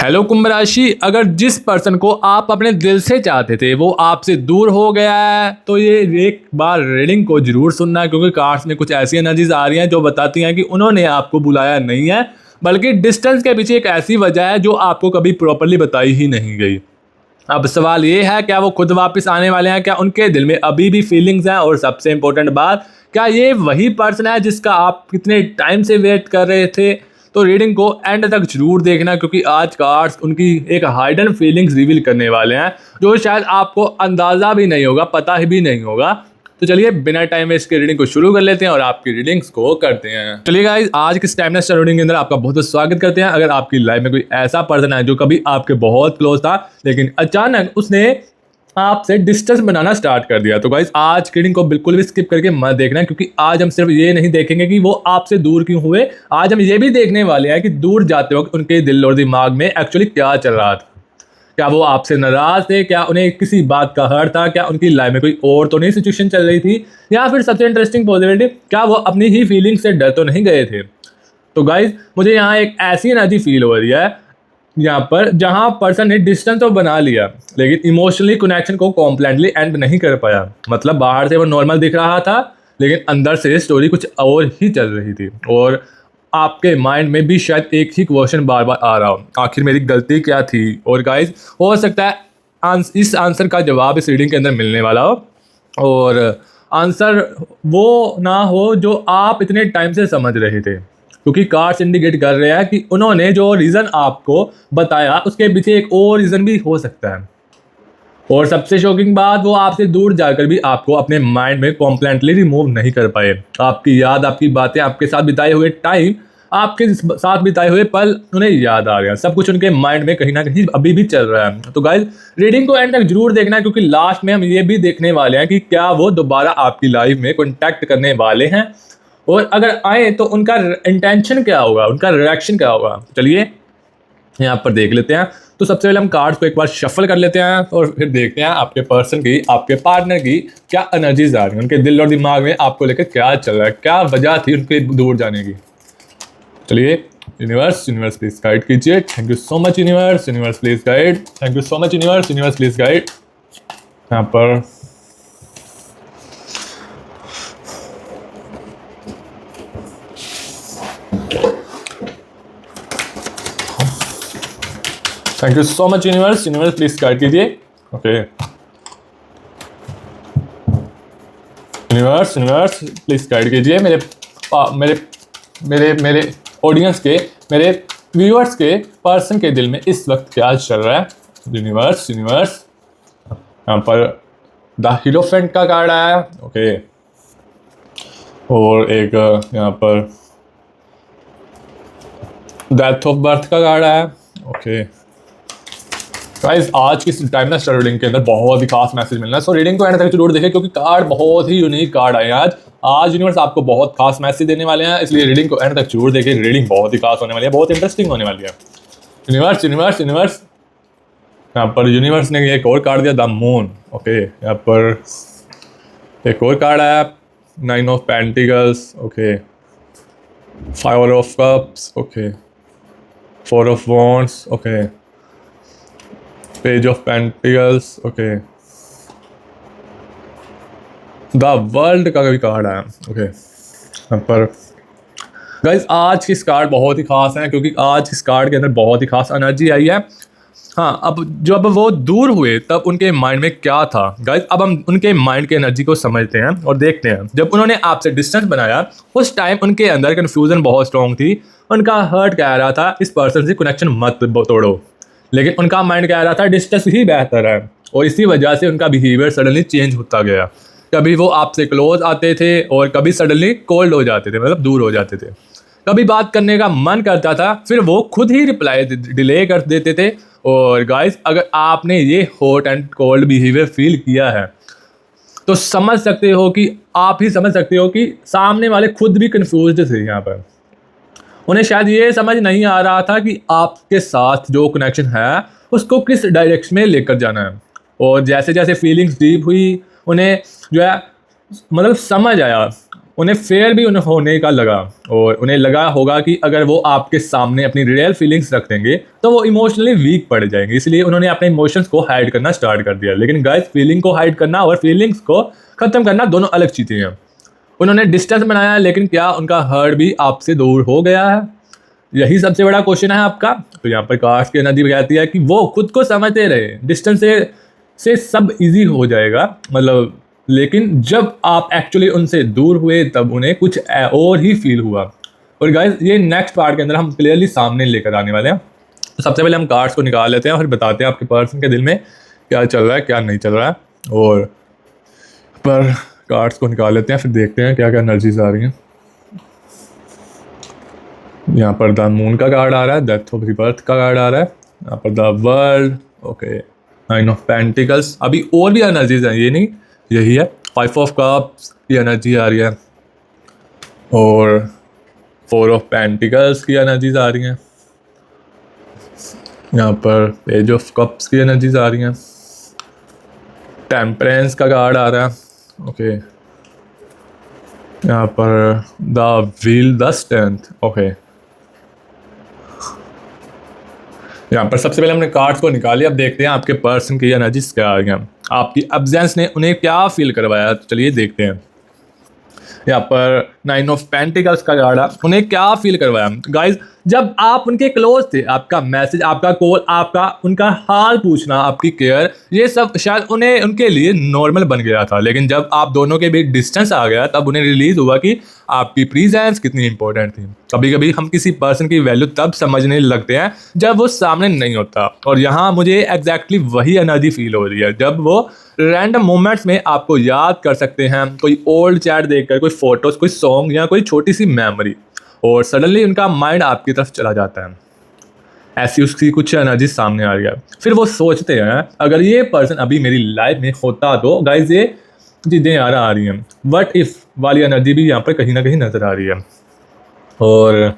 Hello कुंभ राशि, अगर जिस पर्सन को आप अपने दिल से चाहते थे वो आपसे दूर हो गया है तो ये एक बार रीडिंग को जरूर सुनना, क्योंकि कार्ड्स में कुछ ऐसी एनर्जीज आ रही हैं जो बताती हैं कि उन्होंने आपको बुलाया नहीं है, बल्कि डिस्टेंस के पीछे एक ऐसी वजह है जो आपको कभी प्रॉपरली बताई ही नहीं गई। अब सवाल ये है, क्या वो खुद वापस आने वाले हैं? क्या उनके दिल में अभी भी फीलिंग्स हैं? और सबसे इम्पोर्टेंट बात, क्या ये वही पर्सन है जिसका आप कितने टाइम से वेट कर रहे थे? तो रीडिंग को एंड तक जरूर देखना, क्योंकि आज कार्ड्स उनकी एक हाइडन फीलिंग्स रिवील करने वाले हैं जो शायद आपको अंदाज़ा भी नहीं होगा, पता ही भी नहीं होगा। तो चलिए बिना टाइम वेस्ट के रीडिंग को शुरू कर लेते हैं और आपकी रीडिंग्स को करते हैं। चलिए गाइस, आज की टाइमलेस स्टार रीडिंग के अंदर आपका बहुत बहुत स्वागत करते हैं। अगर आपकी लाइफ में कोई ऐसा पर्सन है जो कभी आपके बहुत क्लोज था लेकिन अचानक उसने आपसे डिस्टेंस बनाना स्टार्ट कर दिया, तो गाइस आज की रीडिंग को बिल्कुल भी स्किप करके मत देखना, क्योंकि आज हम सिर्फ ये नहीं देखेंगे कि वो आपसे दूर क्यों हुए, आज हम ये भी देखने वाले हैं कि दूर जाते वक्त उनके दिल और दिमाग में एक्चुअली क्या चल रहा था। क्या वो आपसे नाराज थे? क्या उन्हें किसी बात का हर्ट था? क्या उनकी लाइफ में कोई और तो नहीं सिचुएशन चल रही थी? या फिर सबसे इंटरेस्टिंग पॉसिबिलिटी, क्या वो अपनी ही फीलिंग से डर तो नहीं गए थे? तो गाइज मुझे यहाँ एक ऐसी एनर्जी फील हो रही है यहाँ पर जहाँ पर्सन ने डिस्टेंस तो बना लिया लेकिन इमोशनली कनेक्शन को कॉम्प्लीटली एंड नहीं कर पाया। मतलब बाहर से वो नॉर्मल दिख रहा था लेकिन अंदर से स्टोरी कुछ और ही चल रही थी, और आपके माइंड में भी शायद एक ही क्वेश्चन बार बार आ रहा हो, आखिर मेरी गलती क्या थी? और गाइज हो सकता है इस आंसर का जवाब इस रीडिंग के अंदर मिलने वाला हो, और आंसर वो ना हो जो आप इतने टाइम से समझ रहे थे, क्योंकि कार्ड्स इंडिकेट कर रहे हैं कि उन्होंने जो रीज़न आपको बताया उसके पीछे एक और रीज़न भी हो सकता है। और सबसे शॉकिंग बात, वो आपसे दूर जाकर भी आपको अपने माइंड में कॉम्प्लीटली रिमूव नहीं कर पाए। आपकी याद, आपकी बातें, आपके साथ बिताए हुए टाइम, आपके साथ बिताए हुए पल उन्हें याद आ गया। सब कुछ उनके माइंड में कहीं ना कहीं अभी भी चल रहा है। तो गाइज रीडिंग को एंड तक जरूर देखना, क्योंकि लास्ट में हम ये भी देखने वाले हैं कि क्या वो दोबारा आपकी लाइफ में कॉन्टैक्ट करने वाले हैं, और अगर आए तो उनका इंटेंशन क्या होगा, उनका रिएक्शन क्या होगा। चलिए यहाँ पर देख लेते हैं। तो सबसे पहले हम कार्ड्स को एक बार शफल कर लेते हैं और फिर देखते हैं आपके पर्सन की, आपके पार्टनर की क्या एनर्जीज आ रही हैं, उनके दिल और दिमाग में आपको लेकर क्या चल रहा है, क्या वजह थी उनके दूर जाने की। चलिए यूनिवर्स प्लीज गाइड कीजिए। Thank you so much universe please guide. Thank you so much universe please guide. यहाँ पर thank you so much universe please guide कीजिए। ओके यूनिवर्स प्लीज गाइड कीजिए मेरे मेरे मेरे मेरे ऑडियंस के, मेरे व्यूअर्स के पर्सन के दिल में इस वक्त क्या चल रहा है। यूनिवर्स यहाँ पर द हीरोफेंट का कार्ड आया है। ओके, और एक यहाँ पर डेथ ऑफ बर्थ का कार्ड आया है। ओके गाइस, आज की टाइमलेस स्टार रीडिंग के अंदर बहुत ही खास मैसेज मिलना है, सो रीडिंग को एंड तक जरूर देखें, क्योंकि कार्ड बहुत ही यूनिक कार्ड आए हैं आज यूनिवर्स आपको बहुत खास मैसेज देने वाले हैं, इसलिए रीडिंग को एंड तक जरूर देखें। रीडिंग बहुत ही खास होने वाली है, बहुत इंटरेस्टिंग होने वाली है। यूनिवर्स यहाँ पर यूनिवर्स ने एक और कार्ड दिया, द मून। ओके, यहाँ पर एक और कार्ड आया, 9 of pentacles. Okay, 5 of cups. Okay, 4 of wands. Okay, page of pentacles. Okay, the world का भी कार्ड आया। ओके, यहाँ पर गाइज आज की इस कार्ड बहुत ही खास है, क्योंकि आज इस कार्ड के अंदर बहुत ही खास एनर्जी आई है। हाँ, अब जब वो दूर हुए तब उनके माइंड में क्या था गाइज, अब हम उनके माइंड की एनर्जी को समझते हैं और देखते हैं। जब उन्होंने आपसे डिस्टेंस बनाया उस टाइम उनके अंदर कन्फ्यूजन बहुत स्ट्रॉन्ग थी। उनका हर्ट कह रहा था इस पर्सन से कनेक्शन मत तोड़ो, लेकिन उनका माइंड कह रहा था डिस्टेंस ही बेहतर है, और इसी वजह से उनका बिहेवियर सडनली चेंज होता गया। कभी वो आपसे क्लोज आते थे और कभी सडनली कोल्ड हो जाते थे, मतलब दूर हो जाते थे। कभी बात करने का मन करता था, फिर वो खुद ही रिप्लाई डिले कर देते थे। और गाइस, अगर आपने ये hot and cold behaviour feel किया है तो समझ सकते हो कि आप ही समझ सकते हो कि सामने वाले खुद भी कंफ्यूज्ड थे। यहाँ पर उन्हें शायद ये समझ नहीं आ रहा था कि आपके साथ जो कनेक्शन है उसको किस डायरेक्शन में लेकर जाना है। और जैसे जैसे फीलिंग्स डीप हुई, उन्हें जो है मतलब समझ आया, उन्हें फेयर भी उन्हें होने का लगा, और उन्हें लगा होगा कि अगर वो आपके सामने अपनी रियल फीलिंग्स रख देंगे तो वो इमोशनली वीक पड़ जाएंगे, इसलिए उन्होंने अपने इमोशंस को हाइड करना स्टार्ट कर दिया। लेकिन गाइस, फीलिंग को हाइड करना और फीलिंग्स को ख़त्म करना दोनों अलग चीज़ें हैं। उन्होंने डिस्टेंस बनाया, लेकिन क्या उनका हर्ट भी आपसे दूर हो गया है? यही सबसे बड़ा क्वेश्चन है आपका। तो यहाँ पर कार्ड्स की एनर्जी कहती है कि वो खुद को समझते रहे, डिस्टेंस से सब इजी हो जाएगा, मतलब, लेकिन जब आप एक्चुअली उनसे दूर हुए तब उन्हें कुछ और ही फील हुआ। और गाइस, ये नेक्स्ट पार्ट के अंदर हम क्लियरली सामने लेकर आने वाले हैं। तो सबसे पहले हम कार्ड्स को निकाल लेते हैं और फिर बताते हैं आपके पर्सन के दिल में क्या चल रहा है, क्या नहीं चल रहा है। और पर कार्ड्स को निकाल लेते हैं, फिर देखते हैं क्या क्या एनर्जीज आ रही हैं। यहाँ पर द मून का कार्ड आ रहा है, डेथ ऑफ रिबर्थ का कार्ड आ रहा है, यहाँ पर the world, okay, 9 of pentacles. अभी और भी एनर्जीज हैं, ये नहीं यही है। 5 ऑफ कप्स की एनर्जी आ रही है, और 4 ऑफ पेंटिकल्स की एनर्जीज आ रही हैं। यहाँ पर पेज ऑफ कप्स की एनर्जीज आ रही हैं। टेम्परेंस का कार्ड आ रहा है, ओके। यहाँ पर the wheel, the strength, okay. यहाँ पर सबसे पहले हमने कार्ड्स को निकाली, अब देखते हैं आपके पर्सन की एनर्जीज क्या आ रही हैं, आपकी एब्सेंस ने उन्हें क्या फील करवाया। तो चलिए देखते हैं। यहाँ पर 9 ऑफ पेंटिकल्स का कार्ड है, उन्हें क्या फील करवाया। गाइज, जब आप उनके क्लोज थे, आपका मैसेज, आपका कॉल, आपका उनका हाल पूछना, आपकी केयर, ये सब शायद उन्हें उनके लिए नॉर्मल बन गया था। लेकिन जब आप दोनों के बीच डिस्टेंस आ गया, तब उन्हें रिलीज हुआ कि आपकी प्रेजेंस कितनी इंपॉर्टेंट थी। कभी कभी हम किसी पर्सन की वैल्यू तब समझने लगते हैं जब वो सामने नहीं होता, और यहाँ मुझे एग्जैक्टली वही एनर्जी फील हो रही है, जब वो रैंडम मोमेंट्स में आपको याद कर सकते हैं, कोई ओल्ड चैट देखकर, कोई फोटोज, कोई सॉन्ग या कोई छोटी सी मेमोरी, और सडनली उनका माइंड आपकी तरफ चला जाता है। ऐसी उसकी कुछ एनर्जी सामने आ रही है। फिर वो सोचते हैं, अगर ये पर्सन अभी मेरी लाइफ में होता तो। गाइज, ये चीज़ें यार आ रही हैं, वट इफ़ वाली एनर्जी भी यहाँ पर कहीं ना कहीं नज़र आ रही है, और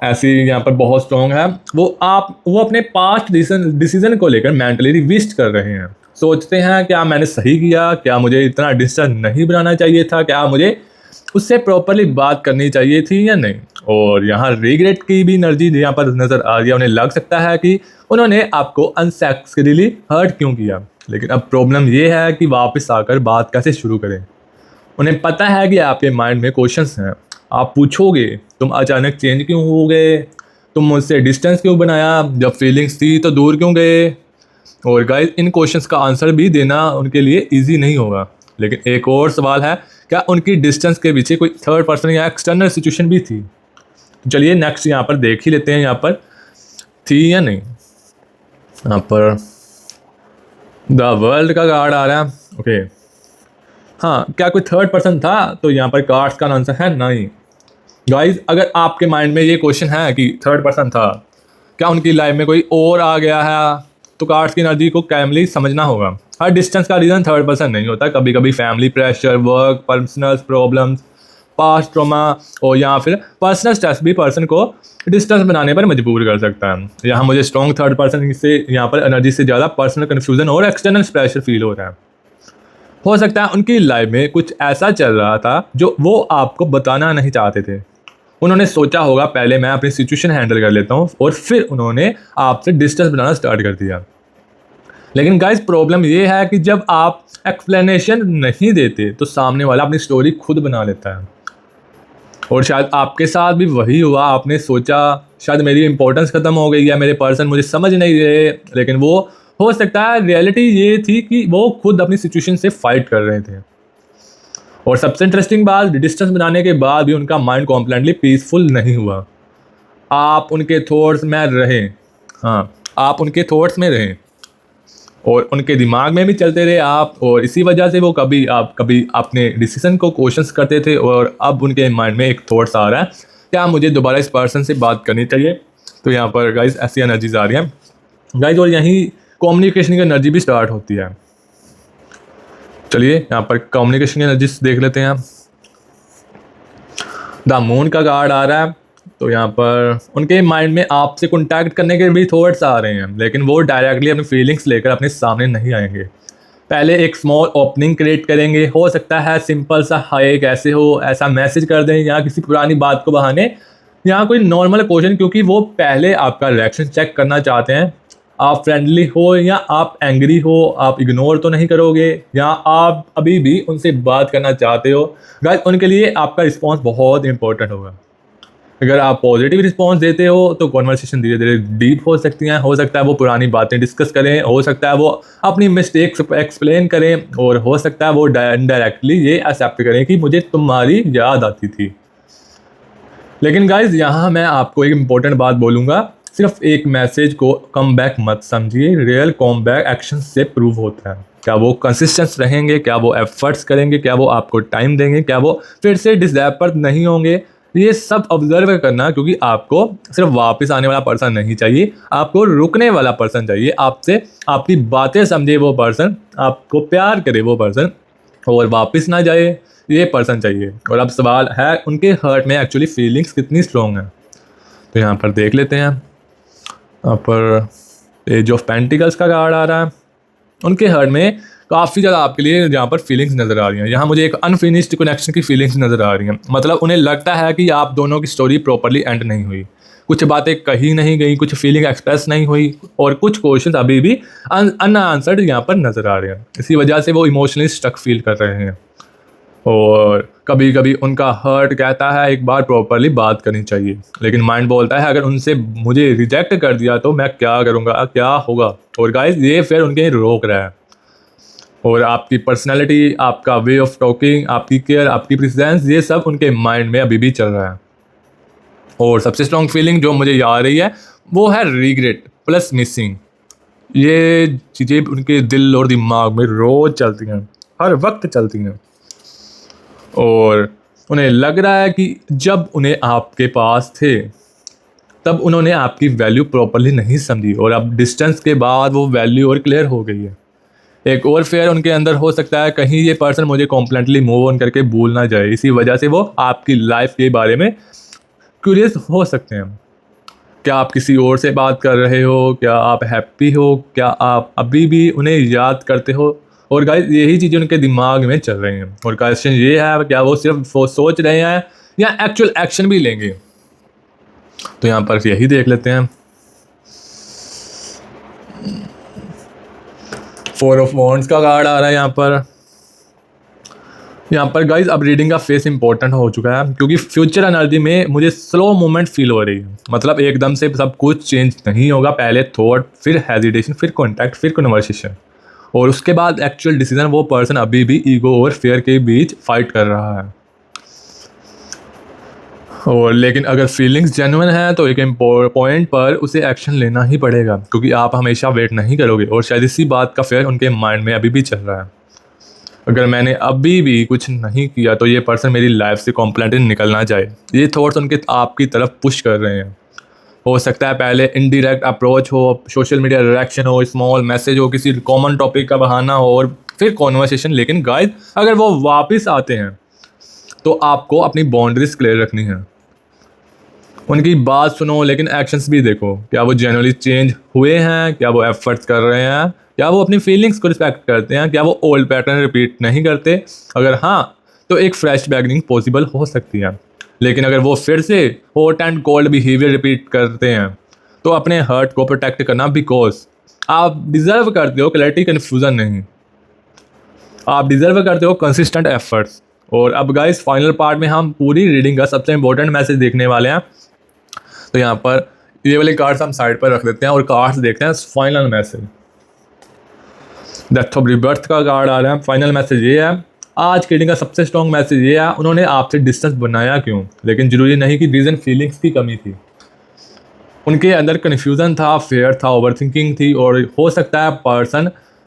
ऐसी यहाँ पर बहुत स्ट्रॉन्ग है। वो अपने पास्ट डिसीजन को लेकर मेंटली रिविस्ट कर रहे हैं, सोचते हैं क्या मैंने सही किया, क्या मुझे इतना डिस्टेंस नहीं बनाना चाहिए था, क्या मुझे उससे प्रॉपरली बात करनी चाहिए थी या नहीं। और यहाँ रिग्रेट की भी एनर्जी यहाँ पर नज़र आ रही है। उन्हें लग सकता है कि उन्होंने आपको अनसेक्सुअली हर्ट क्यों किया, लेकिन अब प्रॉब्लम ये है कि वापस आकर बात कैसे शुरू करें। उन्हें पता है कि आपके माइंड में क्वेश्चंस हैं, आप पूछोगे तुम अचानक चेंज क्यों हो गए, तुम मुझसे डिस्टेंस क्यों बनाया, जब फीलिंग्स थी तो दूर क्यों गए। और गाइस, इन क्वेश्चंस का आंसर भी देना उनके लिए ईजी नहीं होगा। लेकिन एक और सवाल है, क्या उनकी डिस्टेंस के पीछे कोई थर्ड पर्सन या एक्सटर्नल सिचुएशन भी थी। चलिए नेक्स्ट यहाँ पर देख ही लेते हैं, यहाँ पर थी या नहीं। यहाँ पर द वर्ल्ड का कार्ड आ रहा है, ओके। हाँ, क्या कोई थर्ड पर्सन था, तो यहाँ पर कार्ड्स का आंसर है नहीं। गाइज, अगर आपके माइंड में ये क्वेश्चन है कि थर्ड पर्सन था, क्या उनकी लाइफ में कोई और आ गया है, तो कार्ड्स की एनर्जी को कैमली समझना होगा। हर डिस्टेंस का रीज़न थर्ड पर्सन नहीं होता, कभी कभी family pressure, work, personal problems, past trauma, और या फिर पर्सनल स्ट्रेस भी पर्सन को डिस्टेंस बनाने पर मजबूर कर सकता है। यहाँ मुझे स्ट्रॉन्ग थर्ड पर्सन से यहाँ पर एनर्जी से ज़्यादा पर्सनल कन्फ्यूजन और एक्सटर्नल प्रेशर फील हो रहा है। हो सकता है उनकी लाइफ में कुछ ऐसा चल रहा था जो वो आपको बताना नहीं चाहते थे। उन्होंने सोचा होगा पहले मैं अपनी सिचुएशन हैंडल कर लेता हूँ, और फिर उन्होंने आपसे डिस्टेंस बनाना स्टार्ट कर दिया। लेकिन गाइस, प्रॉब्लम ये है कि जब आप एक्सप्लेनेशन नहीं देते तो सामने वाला अपनी स्टोरी खुद बना लेता है। और शायद आपके साथ भी वही हुआ, आपने सोचा शायद मेरी इंपॉर्टेंस ख़त्म हो गई है, मेरे पर्सन मुझे समझ नहीं रहे। लेकिन वो हो सकता है रियलिटी ये थी कि वो खुद अपनी सिचुएशन से फाइट कर रहे थे। और सबसे इंटरेस्टिंग बात, डिस्टेंस बनाने के बाद भी उनका माइंड कॉम्प्लीटली पीसफुल नहीं हुआ। आप उनके थॉट्स में रहे, हाँ, आप उनके थॉट्स में रहें और उनके दिमाग में भी चलते रहे आप, और इसी वजह से वो कभी अपने डिसीजन को क्वेश्चंस करते थे। और अब उनके माइंड में एक थॉट्स आ रहा है, क्या मुझे दोबारा इस पर्सन से बात करनी चाहिए। तो यहाँ पर गाइज ऐसी एनर्जीज आ रही हैं गाइज, और यहीं कम्युनिकेशन की एनर्जी भी स्टार्ट होती है। चलिए यहाँ पर कम्युनिकेशन की एनर्जीज देख लेते हैं। द मून का कार्ड आ रहा है, तो यहाँ पर उनके माइंड में आपसे कॉन्टैक्ट करने के भी थॉट्स आ रहे हैं, लेकिन वो डायरेक्टली अपनी फीलिंग्स लेकर अपने सामने नहीं आएंगे। पहले एक स्मॉल ओपनिंग क्रिएट करेंगे, हो सकता है सिंपल सा हाय कैसे हो ऐसा मैसेज कर दें, या किसी पुरानी बात को बहाने, या कोई नॉर्मल क्वेश्चन, क्योंकि वो पहले आपका रिएक्शन चेक करना चाहते हैं। आप फ्रेंडली हो या आप एंग्री हो, आप इग्नोर तो नहीं करोगे, या आप अभी भी उनसे बात करना चाहते हो। गाइस उनके लिए आपका रिस्पॉन्स बहुत इंपॉर्टेंट होगा। अगर आप पॉजिटिव रिस्पॉन्स देते हो तो कॉन्वर्सेशन धीरे धीरे डीप हो सकती हैं, हो सकता है वो पुरानी बातें डिस्कस करें, हो सकता है वो अपनी मिस्टेक्स एक्सप्लेन करें, और हो सकता है वो इनडायरेक्टली ये एक्सेप्ट करें कि मुझे तुम्हारी याद आती थी। लेकिन गाइज यहाँ मैं आपको एक इम्पोर्टेंट बात बोलूँगा, सिर्फ एक मैसेज को कम बैक मत समझिए, रियल कम बैक एक्शन से प्रूव होता है। क्या वो कंसिस्टेंट रहेंगे, क्या वो एफर्ट्स करेंगे, क्या वो आपको टाइम देंगे, क्या वो फिर से डिसअपॉइंट नहीं होंगे, ये सब ऑब्जर्व करना, क्योंकि आपको सिर्फ वापस आने वाला पर्सन नहीं चाहिए, आपको रुकने वाला पर्सन चाहिए, आपसे आपकी बातें समझे वो पर्सन, आपको प्यार करे वो पर्सन, और वापस ना जाए ये पर्सन चाहिए। और अब सवाल है उनके हर्ट में एक्चुअली फीलिंग्स कितनी स्ट्रॉन्ग हैं। तो यहाँ पर देख लेते हैं, यहाँ पर एज ऑफ पेंटिकल्स का कार्ड आ रहा है। उनके हर्ट में काफ़ी ज़्यादा आपके लिए यहाँ पर फीलिंग्स नज़र आ रही हैं। यहाँ मुझे एक अनफिनिश्ड कनेक्शन की फीलिंग्स नज़र आ रही हैं, मतलब उन्हें लगता है कि आप दोनों की स्टोरी प्रॉपरली एंड नहीं हुई, कुछ बातें कही नहीं गई, कुछ फीलिंग एक्सप्रेस नहीं हुई, और कुछ क्वेश्चन अभी भी अनआंसर्ड यहाँ पर नज़र आ रहे हैं। इसी वजह से वो इमोशनली स्टक फील कर रहे हैं, और कभी कभी उनका हर्ट कहता है एक बार प्रॉपरली बात करनी चाहिए, लेकिन माइंड बोलता है अगर उनसे मुझे रिजेक्ट कर दिया तो मैं क्या करूँगा, क्या होगा। और गाइस ये फिर उनके रोक रहा है, और आपकी पर्सनैलिटी, आपका वे ऑफ टॉकिंग, आपकी केयर, आपकी प्रेजेंस, ये सब उनके माइंड में अभी भी चल रहा है। और सबसे स्ट्रॉन्ग फीलिंग जो मुझे याद रही है वो है रिग्रेट प्लस मिसिंग। ये चीज़ें उनके दिल और दिमाग में रोज़ चलती हैं, हर वक्त चलती हैं, और उन्हें लग रहा है कि जब उन्हें आपके पास थे तब उन्होंने आपकी वैल्यू प्रॉपरली नहीं समझी, और अब डिस्टेंस के बाद वो वैल्यू और क्लियर हो गई है। एक और फेयर उनके अंदर हो सकता है, कहीं ये पर्सन मुझे कॉम्प्लीटली मूव ऑन करके भूल ना जाए, इसी वजह से वो आपकी लाइफ के बारे में क्यूरियस हो सकते हैं। क्या आप किसी और से बात कर रहे हो, क्या आप हैप्पी हो, क्या आप अभी भी उन्हें याद करते हो, और गाइस यही चीज़ें उनके दिमाग में चल रही हैं। और क्वेश्चन ये है क्या वो सिर्फ सोच रहे हैं या एक्चुअल एक्शन भी लेंगे। तो यहाँ पर यही देख लेते हैं। 4 ऑफ वॉन्ड्स का कार्ड आ रहा है यहाँ पर गाइज अब रीडिंग का फेस इंपॉर्टेंट हो चुका है, क्योंकि फ्यूचर एनर्जी में मुझे स्लो मूवमेंट फील हो रही है। मतलब एकदम से सब कुछ चेंज नहीं होगा, पहले थॉट, फिर हेजिटेशन, फिर कॉन्टैक्ट, फिर कन्वर्सेशन, और उसके बाद एक्चुअल डिसीजन। वो पर्सन अभी भी ईगो और फेयर के बीच फाइट कर रहा है, और लेकिन अगर फीलिंग्स जेन्युइन है तो एक पॉइंट पर उसे एक्शन लेना ही पड़ेगा, क्योंकि आप हमेशा वेट नहीं करोगे, और शायद इसी बात का फेयर उनके माइंड में अभी भी चल रहा है। अगर मैंने अभी भी कुछ नहीं किया तो ये पर्सन मेरी लाइफ से कॉम्प्लीटली निकलना चाहे, ये थॉट्स उनके आपकी तरफ पुश कर रहे हैं। हो सकता है पहले इनडायरेक्ट अप्रोच हो, सोशल मीडिया रिएक्शन हो, स्मॉल मैसेज हो, किसी कॉमन टॉपिक का बहाना हो, और फिर कॉन्वर्सेशन। लेकिन गाइस अगर वो वापस आते हैं तो आपको अपनी बाउंड्रीज क्लियर रखनी है। उनकी बात सुनो लेकिन एक्शंस भी देखो, क्या वो जेन्युइनली चेंज हुए हैं, क्या वो एफर्ट्स कर रहे हैं, क्या वो अपनी फीलिंग्स को रिस्पेक्ट करते हैं, क्या वो ओल्ड पैटर्न रिपीट नहीं करते। अगर हाँ तो एक फ्रेश बिगिनिंग पॉसिबल हो सकती है, लेकिन अगर वो फिर से hot and cold behaviour repeat करते हैं तो अपने हर्ट को प्रोटेक्ट करना, बिकॉज आप डिज़र्व करते हो क्लैरिटी, कन्फ्यूज़न नहीं। आप डिज़र्व करते हो कंसिस्टेंट एफर्ट्स। और अब गाइस फाइनल पार्ट में हम पूरी रीडिंग का सबसे इंपॉर्टेंट मैसेज देखने वाले हैं। तो यहाँ पर ये वाले कार्ड्स हम साइड पर रख देते हैं और कार्ड्स देखते हैं final message. Death of rebirth का कार्ड आ रहा है। फाइनल मैसेज ये है, आज की रीडिंग का सबसे स्ट्रॉन्ग मैसेज ये है, उन्होंने आपसे डिस्टेंस बनाया क्यों, लेकिन ज़रूरी नहीं कि रीज़न फीलिंग्स की कमी थी। उनके अंदर कन्फ्यूज़न था, फेयर था, ओवरथिंकिंग थी, और हो सकता है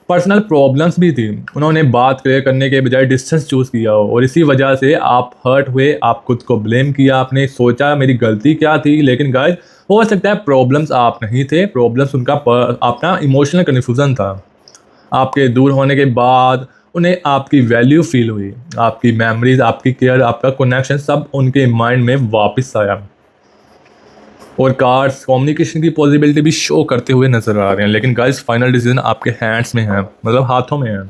पर्सनल प्रॉब्लम्स भी थी। उन्होंने बात क्लियर करने के बजाय डिस्टेंस चूज़ किया हो, और इसी वजह से आप हर्ट हुए, आप खुद को ब्लेम किया, आपने सोचा मेरी गलती क्या थी। लेकिन गाइस हो सकता है प्रॉब्लम्स आप नहीं थे, प्रॉब्लम्स उनका अपना इमोशनल कन्फ्यूज़न था। आपके दूर होने के बाद उन्हें आपकी वैल्यू फील हुई, आपकी मेमोरीज, आपकी केयर, आपका कनेक्शन सब उनके माइंड में वापस आया। और कार्ड्स कम्युनिकेशन की पॉसिबिलिटी भी शो करते हुए नजर आ रहे हैं। लेकिन गाइस फाइनल डिसीजन आपके हैंड्स में है, मतलब हाथों में है।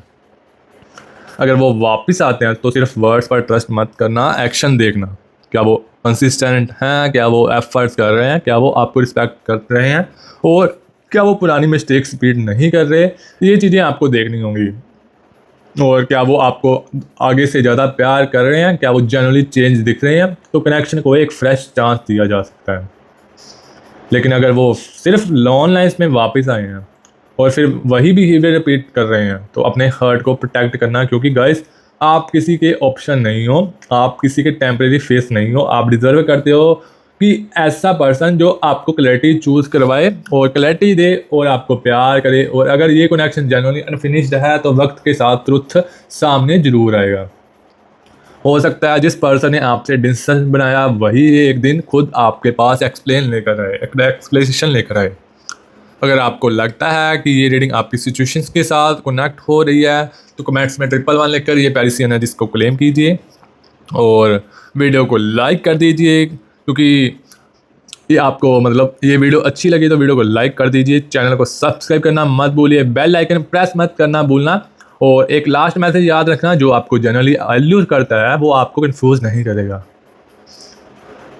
अगर वो वापस आते हैं तो सिर्फ वर्ड्स पर ट्रस्ट मत करना, एक्शन देखना। क्या वो कंसिस्टेंट हैं, क्या वो एफर्ट्स कर रहे हैं, क्या वो आपको रिस्पेक्ट कर रहे हैं, और क्या वो पुरानी मिस्टेक्स रिपीट नहीं कर रहे। ये चीज़ें आपको देखनी होंगी। और क्या वो आपको आगे से ज़्यादा प्यार कर रहे हैं, क्या वो जनरली चेंज दिख रहे हैं, तो कनेक्शन को एक फ्रेश चांस दिया जा सकता है। लेकिन अगर वो सिर्फ लॉन्ग लाइन्स में वापस आए हैं और फिर वही बिहेवियर रिपीट कर रहे हैं, तो अपने हर्ट को प्रोटेक्ट करना, क्योंकि गाइस आप किसी के ऑप्शन नहीं हो, आप किसी के टेम्परेरी फेस नहीं हो। आप डिज़र्व करते हो कि ऐसा पर्सन जो आपको क्लैरिटी चूज़ करवाए और क्लैरिटी दे और आपको प्यार करे। और अगर ये कनेक्शन जेन्युइनली अनफिनिश्ड है तो वक्त के साथ ट्रुथ सामने ज़रूर आएगा। हो सकता है जिस पर्सन ने आपसे डिस्टेंस बनाया वही एक दिन खुद आपके पास एक्सप्लेनेशन लेकर आए। अगर आपको लगता है कि ये रीडिंग आपकी सिचुएशंस के साथ कनेक्ट हो रही है तो कमेंट्स में 111 लिखकर ये प्यारी सी एनर्जीज को क्लेम कीजिए और वीडियो को लाइक कर दीजिए, क्योंकि ये आपको मतलब ये वीडियो अच्छी लगी तो वीडियो को लाइक कर दीजिए, चैनल को सब्सक्राइब करना मत भूलिए, बेल आइकन प्रेस मत करना भूलना। और एक लास्ट मैसेज याद रखना, जो आपको जनरली वैल्यूज करता है वो आपको कंफ्यूज नहीं करेगा,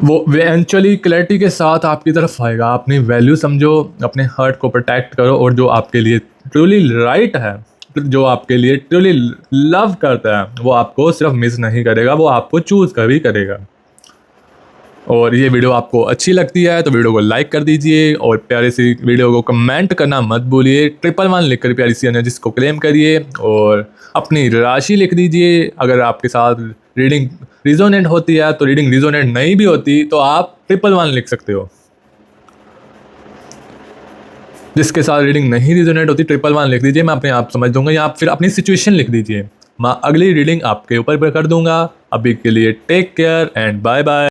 वो इवेंचुअली क्लैरिटी के साथ आपकी तरफ आएगा। अपनी वैल्यू समझो, अपने हर्ट को प्रोटेक्ट करो, और जो आपके लिए ट्रूली राइट है, जो आपके लिए ट्रूली लव करता है, वो आपको सिर्फ मिस नहीं करेगा, वो आपको चूज़ कभी करेगा। और ये वीडियो आपको अच्छी लगती है तो वीडियो को लाइक कर दीजिए और प्यारी सी वीडियो को कमेंट करना मत भूलिए। 111 लिखकर प्यारी सी एनर्जीज को क्लेम करिए और अपनी राशि लिख दीजिए। अगर आपके साथ रीडिंग रिजोनेट होती है तो रीडिंग रिजोनेट नहीं भी होती तो आप 111 लिख सकते हो। जिसके साथ रीडिंग नहीं रिजोनेट होती 111 लिख दीजिए, मैं अपने आप समझ दूंगा, या आप फिर अपनी सिचुएशन लिख दीजिए। मैं अगली रीडिंग आपके ऊपर कर दूंगा। अभी के लिए take care and bye bye.